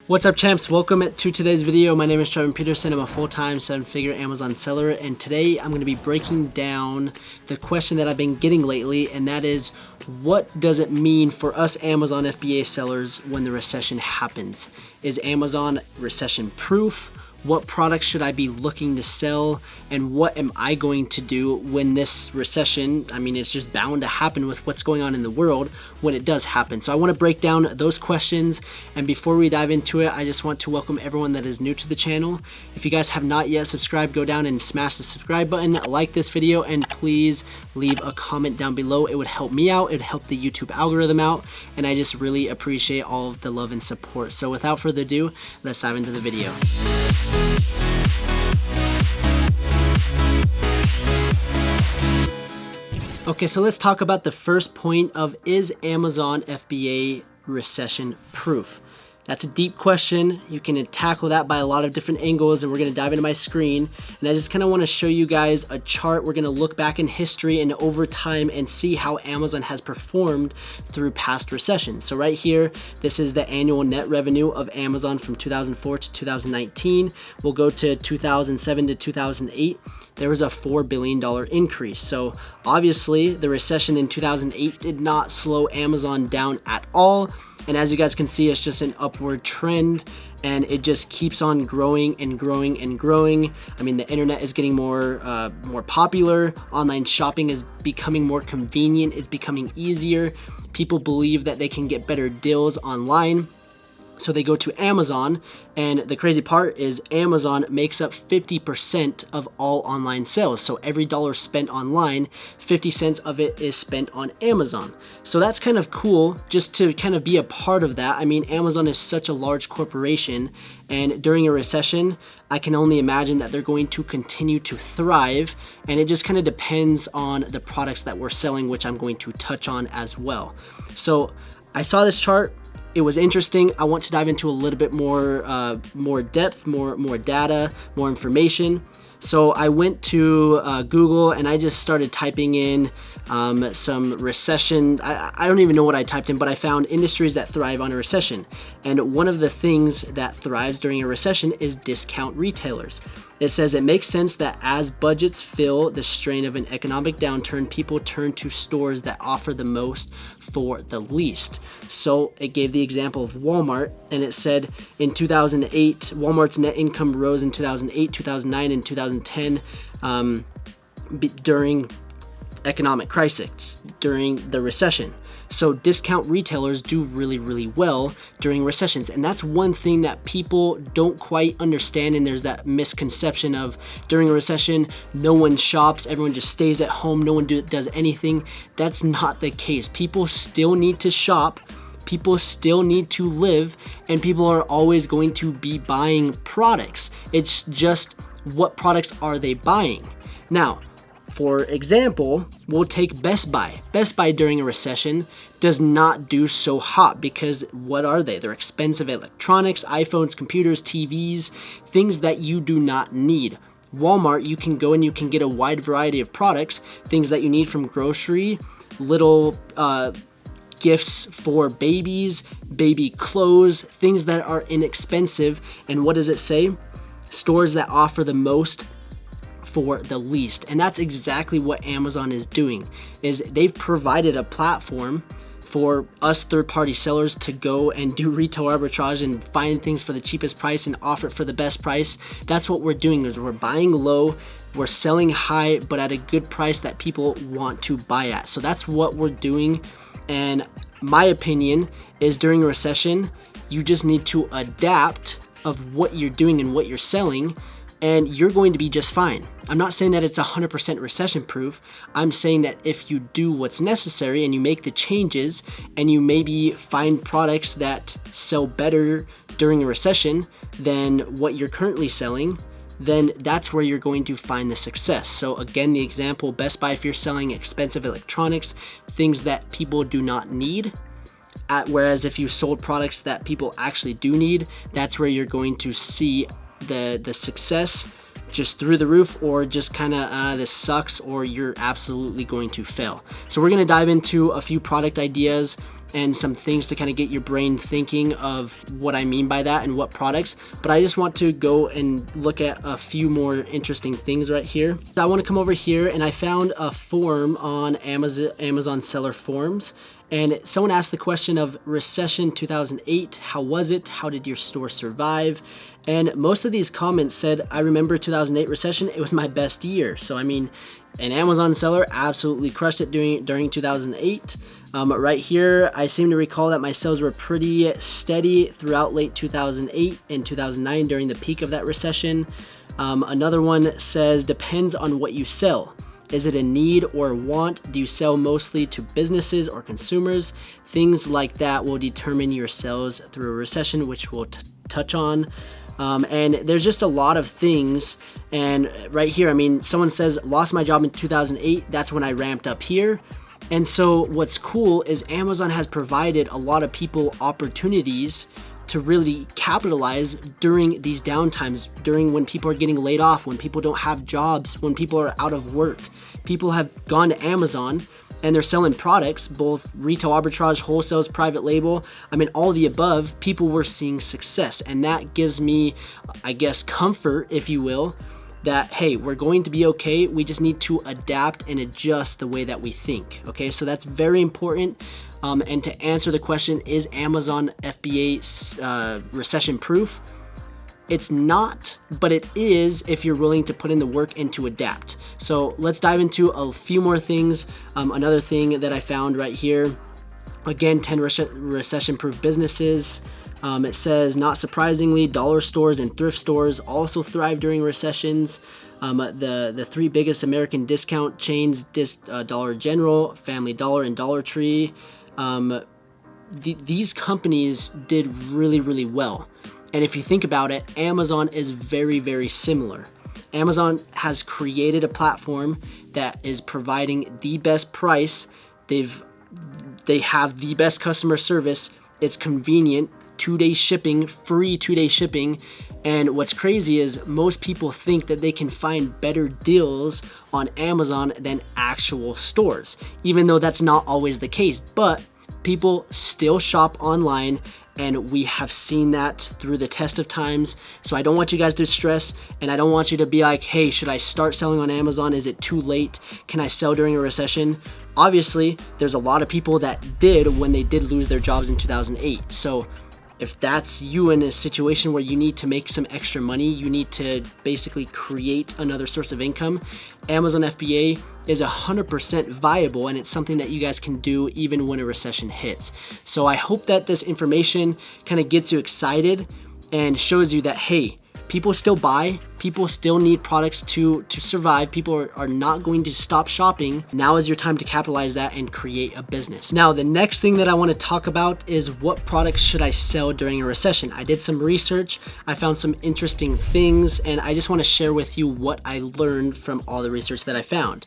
What's up, champs? Welcome to today's video. My name is Trevin Peterson. I'm a full-time seven-figure Amazon seller, and today I'm going to be breaking down the question that I've been getting lately, and that is, what does it mean for us Amazon FBA sellers when the recession happens? Is Amazon recession-proof? What products should I be looking to sell, and what am I going to do when this recession, it's just bound to happen with what's going on in the world when it does happen. So I want to break down those questions, and before we dive into it, I just want to welcome everyone that is new to the channel. If you guys have not yet subscribed, go down and smash the subscribe button, like this video, and please leave a comment down below. It would help me out, it would help the YouTube algorithm out, and I just really appreciate all of the love and support. So without further ado, let's dive into the video. Okay, so let's talk about the first point of, is Amazon FBA recession proof? That's a deep question. You can tackle that by a lot of different angles, and we're gonna dive into my screen. And I just kinda wanna show you guys a chart. We're gonna look back in history and over time and see how Amazon has performed through past recessions. So right here, this is the annual net revenue of Amazon from 2004 to 2019. We'll go to 2007 to 2008. There was a $4 billion increase. So obviously the recession in 2008 did not slow Amazon down at all. And as you guys can see, it's just an upward trend, and it just keeps on growing and growing and growing. The internet is getting more popular. Online shopping is becoming more convenient. It's becoming easier. People believe that they can get better deals online, so they go to Amazon, and the crazy part is Amazon makes up 50% of all online sales. So every dollar spent online, 50 cents of it is spent on Amazon. So that's kind of cool just to kind of be a part of that. Amazon is such a large corporation, and during a recession, I can only imagine that they're going to continue to thrive, and it just kind of depends on the products that we're selling, which I'm going to touch on as well. So I saw this chart. It was interesting. I want to dive into a little bit more depth, more data, more information. So I went to Google and I just started typing in some recession. I don't even know what I typed in, but I found industries that thrive on a recession. And one of the things that thrives during a recession is discount retailers. It says it makes sense that as budgets feel the strain of an economic downturn, people turn to stores that offer the most for the least. So it gave the example of Walmart, and it said in 2008, Walmart's net income rose in 2008, 2009, and 2010 during economic crisis, during the recession. So discount retailers do really, really well during recessions. And that's one thing that people don't quite understand. And there's that misconception of during a recession, no one shops, everyone just stays at home, no one does anything. That's not the case. People still need to shop, people still need to live, and people are always going to be buying products. It's just, what products are they buying? Now, for example, we'll take Best Buy. Best Buy during a recession does not do so hot because what are they? They're expensive electronics, iPhones, computers, TVs, things that you do not need. Walmart, you can go and you can get a wide variety of products, things that you need from grocery, little gifts for babies, baby clothes, things that are inexpensive. And what does it say? Stores that offer the most for the least. And that's exactly what Amazon is doing, is they've provided a platform for us third-party sellers to go and do retail arbitrage and find things for the cheapest price and offer it for the best price. That's what we're doing, is we're buying low, we're selling high, but at a good price that people want to buy at. So that's what we're doing. And my opinion is during a recession, you just need to adapt of what you're doing and what you're selling, and you're going to be just fine. I'm not saying that it's 100% recession proof. I'm saying that if you do what's necessary and you make the changes and you maybe find products that sell better during a recession than what you're currently selling, then that's where you're going to find the success. So again, the example, Best Buy, if you're selling expensive electronics, things that people do not need, whereas if you sold products that people actually do need, that's where you're going to see the success just through the roof, or just kind of this sucks, or you're absolutely going to fail. So we're going to dive into a few product ideas and some things to kind of get your brain thinking of what I mean by that and what products. But I just want to go and look at a few more interesting things right here. I want to come over here, and I found a forum on Amazon seller forums, and someone asked the question of recession 2008, how was it? How did your store survive? And most of these comments said, I remember 2008 recession, it was my best year. So I mean, an Amazon seller absolutely crushed it during 2008. Right here, I seem to recall that my sales were pretty steady throughout late 2008 and 2009 during the peak of that recession. Another one says, depends on what you sell. Is it a need or a want? Do you sell mostly to businesses or consumers? Things like that will determine your sales through a recession, which we'll touch on. And there's just a lot of things. And right here, I mean, someone says, lost my job in 2008. That's when I ramped up here. And so what's cool is Amazon has provided a lot of people opportunities to really capitalize during these downtimes, during when people are getting laid off, when people don't have jobs, when people are out of work. People have gone to Amazon and they're selling products, both retail arbitrage, wholesales, private label. I mean, all the above, people were seeing success. And that gives me, I guess, comfort, if you will, that, hey, we're going to be okay. We just need to adapt and adjust the way that we think. Okay, so that's very important. And to answer the question, is Amazon FBA recession proof? It's not, but it is if you're willing to put in the work and to adapt. So let's dive into a few more things. Another thing that I found right here, again, 10 recession-proof businesses. It says, not surprisingly, dollar stores and thrift stores also thrive during recessions. The three biggest American discount chains, Dollar General, Family Dollar, and Dollar Tree, these companies did really, really well. And if you think about it, Amazon is very, very similar. Amazon has created a platform that is providing the best price. They have the best customer service. It's convenient, 2-day shipping, free 2-day shipping. And what's crazy is most people think that they can find better deals on Amazon than actual stores, even though that's not always the case. But people still shop online, and we have seen that through the test of times. So I don't want you guys to stress, and I don't want you to be like, hey, should I start selling on Amazon? Is it too late? Can I sell during a recession? Obviously, there's a lot of people that did when they did lose their jobs in 2008. So if that's you in a situation where you need to make some extra money, you need to basically create another source of income, Amazon FBA is 100% viable, and it's something that you guys can do even when a recession hits. So I hope that this information kind of gets you excited and shows you that, hey, people still buy, people still need products to survive, people are not going to stop shopping. Now is your time to capitalize that and create a business. Now, the next thing that I want to talk about is what products should I sell during a recession? I did some research, I found some interesting things, and I just want to share with you what I learned from all the research that I found.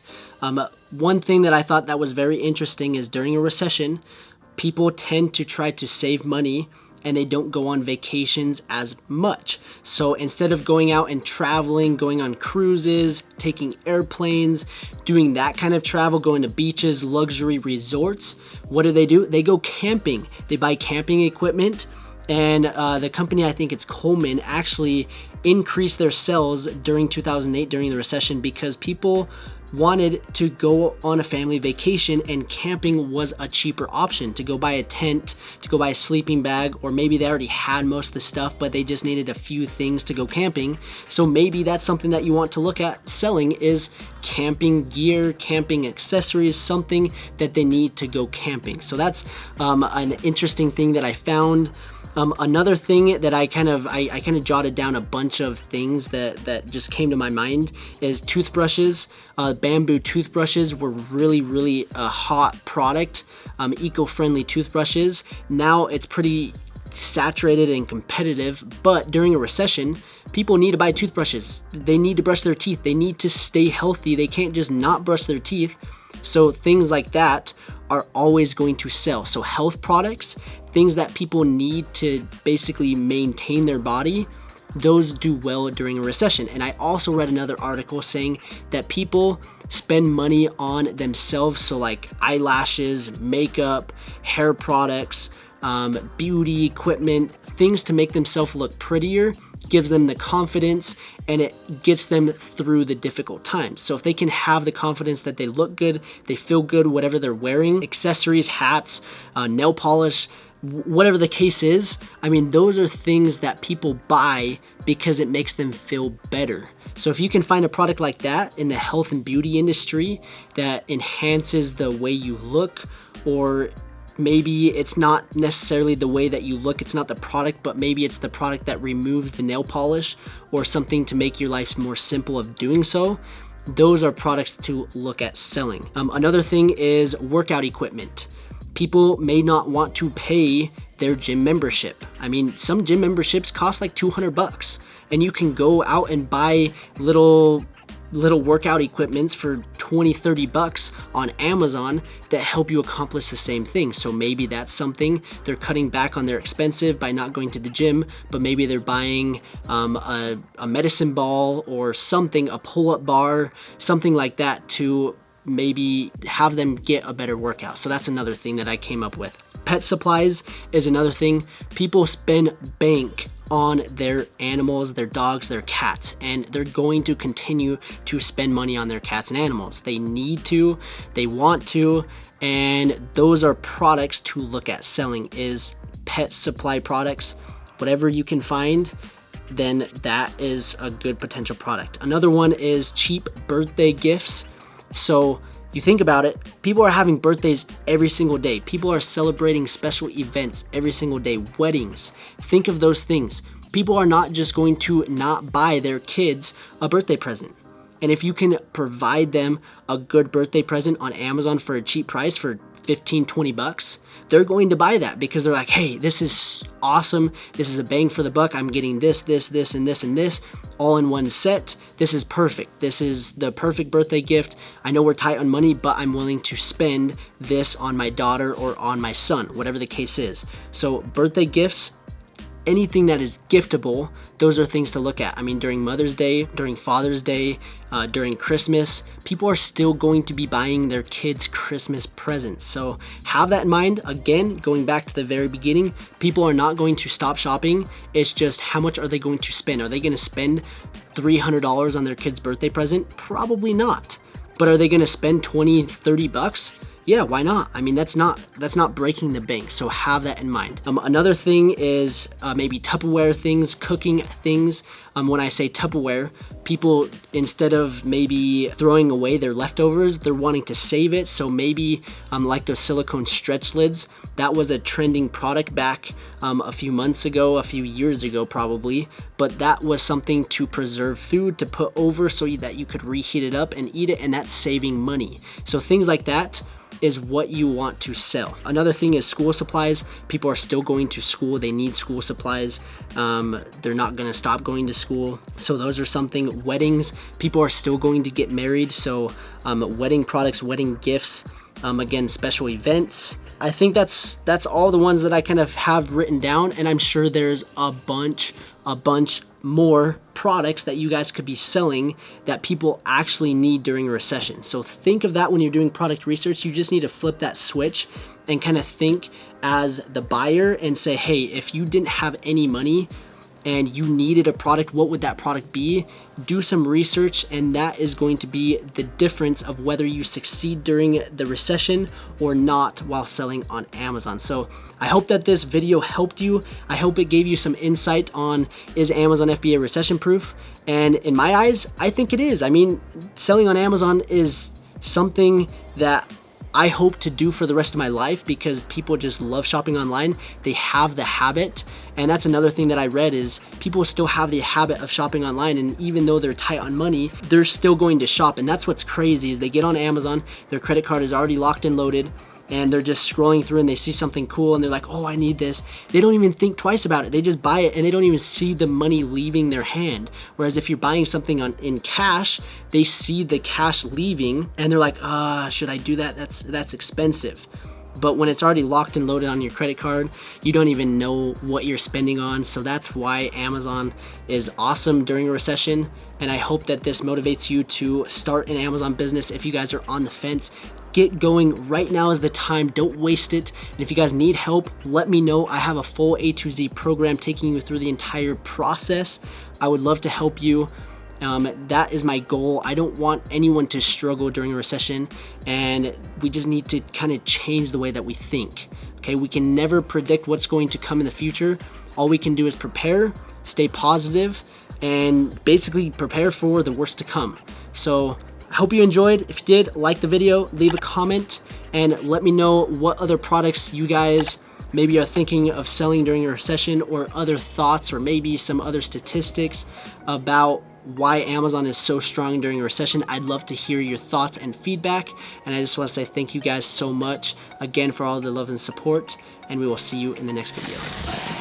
One thing that I thought that was very interesting is during a recession, people tend to try to save money and they don't go on vacations as much. So instead of going out and traveling, going on cruises, taking airplanes, doing that kind of travel, going to beaches, luxury resorts, what do? They go camping. They buy camping equipment, and the company, I think it's Coleman, actually increased their sales during 2008 during the recession because people wanted to go on a family vacation, and camping was a cheaper option. To go buy a tent, to go buy a sleeping bag, or maybe they already had most of the stuff but they just needed a few things to go camping. So maybe that's something that you want to look at selling, is camping gear, camping accessories, something that they need to go camping. So that's an interesting thing that I found. Another thing that I kind of jotted down a bunch of things that just came to my mind is toothbrushes. Bamboo toothbrushes were really a hot product. Eco-friendly toothbrushes. Now it's pretty saturated and competitive, but during a recession, people need to buy toothbrushes. They need to brush their teeth. They need to stay healthy. They can't just not brush their teeth. So things like that are always going to sell. So health products, things that people need to basically maintain their body, those do well during a recession. And I also read another article saying that people spend money on themselves, so like eyelashes, makeup, hair products, beauty equipment, things to make themselves look prettier, gives them the confidence, and it gets them through the difficult times. So if they can have the confidence that they look good, they feel good, whatever they're wearing, accessories, hats, nail polish, whatever the case is, I mean, those are things that people buy because it makes them feel better. So if you can find a product like that in the health and beauty industry that enhances the way you look, or maybe it's not necessarily the way that you look, it's not the product, but maybe it's the product that removes the nail polish or something to make your life more simple of doing so, those are products to look at selling. Another thing is workout equipment. People may not want to pay their gym membership. I mean, some gym memberships cost like $200, and you can go out and buy little workout equipments for $20-$30 on Amazon that help you accomplish the same thing. So maybe that's something they're cutting back on their expensive by not going to the gym, but maybe they're buying a medicine ball or something, a pull-up bar, something like that to maybe have them get a better workout. So that's another thing that I came up with. Pet supplies is another thing. People spend bank on their animals, their dogs, their cats, and they're going to continue to spend money on their cats and animals. They need to, they want to, and those are products to look at selling, is pet supply products. Whatever you can find, then that is a good potential product. Another one is cheap birthday gifts. So you think about it, people are having birthdays every single day. People are celebrating special events every single day, weddings. Think of those things. People are not just going to not buy their kids a birthday present. And if you can provide them a good birthday present on Amazon for a cheap price for $15-$20, they're going to buy that because they're like, hey, this is awesome. This is a bang for the buck. I'm getting this, and this all in one set. This is perfect. This is the perfect birthday gift. I know we're tight on money, but I'm willing to spend this on my daughter or on my son, whatever the case is. So birthday gifts, anything that is giftable, those are things to look at. I mean, during Mother's Day, during Father's Day, during Christmas, people are still going to be buying their kids Christmas presents. So have that in mind. Again, going back to the very beginning, people are not going to stop shopping. It's just how much are they going to spend? Are they going to spend $300 on their kid's birthday present? Probably not. But are they going to spend $20-$30? Yeah, why not? I mean, that's not breaking the bank, so have that in mind. Another thing is maybe Tupperware things, cooking things. When I say Tupperware, people, instead of maybe throwing away their leftovers, they're wanting to save it. So maybe like those silicone stretch lids, that was a trending product back a few months ago, a few years ago probably, but that was something to preserve food, to put over so that you could reheat it up and eat it, and that's saving money. So things like that is what you want to sell. Another thing is school supplies. People are still going to school. They need school supplies. They're not going to stop going to school. So those are something. Weddings, people are still going to get married. So wedding products, wedding gifts, again, special events. I think that's all the ones that I kind of have written down, and I'm sure there's a bunch more products that you guys could be selling that people actually need during a recession. So think of that when you're doing product research. You just need to flip that switch and kind of think as the buyer and say, hey, if you didn't have any money and you needed a product, what would that product be? Do some research, and that is going to be the difference of whether you succeed during the recession or not while selling on Amazon. So I hope that this video helped you. I hope it gave you some insight on, is Amazon FBA recession proof? And in my eyes, I think it is. I mean, selling on Amazon is something that I hope to do for the rest of my life because people just love shopping online. They have the habit. And that's another thing that I read is people still have the habit of shopping online, and even though they're tight on money, they're still going to shop. And that's what's crazy is they get on Amazon, their credit card is already locked and loaded, and they're just scrolling through and they see something cool and they're like, oh, I need this. They don't even think twice about it. They just buy it and they don't even see the money leaving their hand. Whereas if you're buying something in cash, they see the cash leaving and they're like, should I do that? That's expensive. But when it's already locked and loaded on your credit card, you don't even know what you're spending on. So that's why Amazon is awesome during a recession. And I hope that this motivates you to start an Amazon business. If you guys are on the fence, get going. Right now is the time. Don't waste it. And if you guys need help, let me know. I have a full A to Z program taking you through the entire process. I would love to help you. That is my goal. I don't want anyone to struggle during a recession, and we just need to kind of change the way that we think. Okay, we can never predict what's going to come in the future. All we can do is prepare, stay positive, and basically prepare for the worst to come. So I hope you enjoyed. If you did, like the video, leave a comment, and let me know what other products you guys maybe are thinking of selling during a recession, or other thoughts, or maybe some other statistics about why Amazon is so strong during a recession. I'd love to hear your thoughts and feedback. And I just want to say thank you guys so much again for all the love and support, and we will see you in the next video.